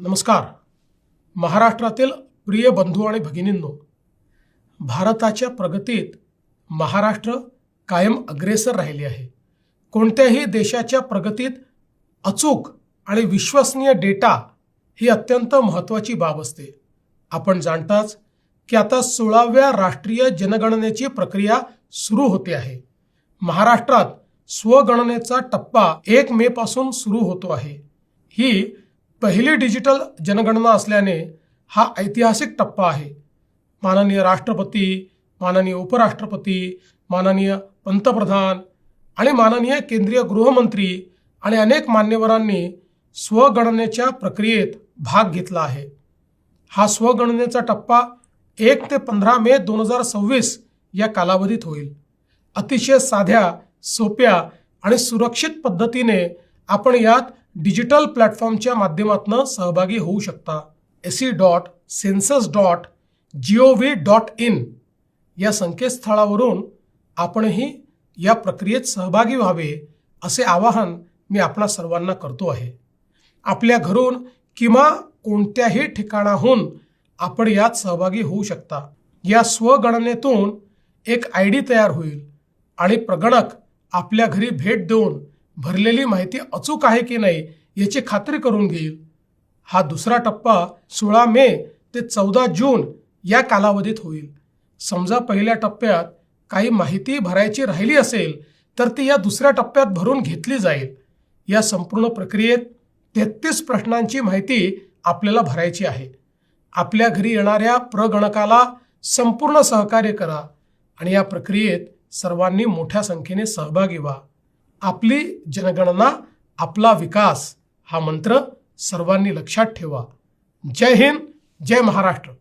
नमस्कार. महाराष्ट्रातील प्रिय बंधू आणि भगिनींनो, भारताच्या प्रगतीत महाराष्ट्र कायम अग्रेसर राहिली आहे. कोणत्याही देशाच्या प्रगतीत अचूक आणि विश्वसनीय डेटा ही अत्यंत महत्त्वाची बाब असते. आपण जाणताच की आता 16व्या राष्ट्रीय जनगणनेची प्रक्रिया सुरू होते आहे. महाराष्ट्रात स्वगणनेचा टप्पा 1 मे पासून सुरू होतो आहे. ही पहिली डिजिटल जनगणना असल्याने हा ऐतिहासिक टप्पा आहे. माननीय राष्ट्रपती, माननीय उपराष्ट्रपती, माननीय पंतप्रधान आणि माननीय केंद्रीय गृहमंत्री आणि अनेक मान्यवरांनी स्वगणनेच्या प्रक्रियेत भाग घेतला आहे. हा स्वगणनेचा टप्पा 1 ते 15 मे 2026 या कालावधीत होईल. अतिशय साध्या, सोप्या आणि सुरक्षित पद्धतीने आपण यात डिजिटल प्लॅटफॉर्मच्या माध्यमातून सहभागी होऊ शकता. se.census.gov.in या संकेतस्थळावरून आपणही या प्रक्रियेत सहभागी व्हावे असे आवाहन मी आपणा सर्वांना करतो आहे. आपल्या घरून किंवा कोणत्याही ठिकाणाहून आपण यात सहभागी होऊ शकता. या स्वगणनेतून एक ID तयार होईल आणि प्रगणक आपल्या घरी भेट देऊन भरलेली माहिती अचूक आहे की नाही याची खात्री करून घेईल. हा दुसरा टप्पा 16 मे ते 14 जून या कालावधीत होईल. समजा पहिल्या टप्प्यात काही माहिती भरायची राहिली असेल तर ती या दुसऱ्या टप्प्यात भरून घेतली जाईल. या संपूर्ण प्रक्रियेत 33 प्रश्नांची माहिती आपल्याला भरायची आहे. आपल्या घरी येणाऱ्या प्रगणकाला संपूर्ण सहकार्य करा आणि या प्रक्रियेत सर्वांनी मोठ्या संख्येने सहभागी व्हा. आपली जनगणना, आपला विकास हा मंत्र सर्वांनी लक्षात ठेवा. जय हिंद, जय महाराष्ट्र.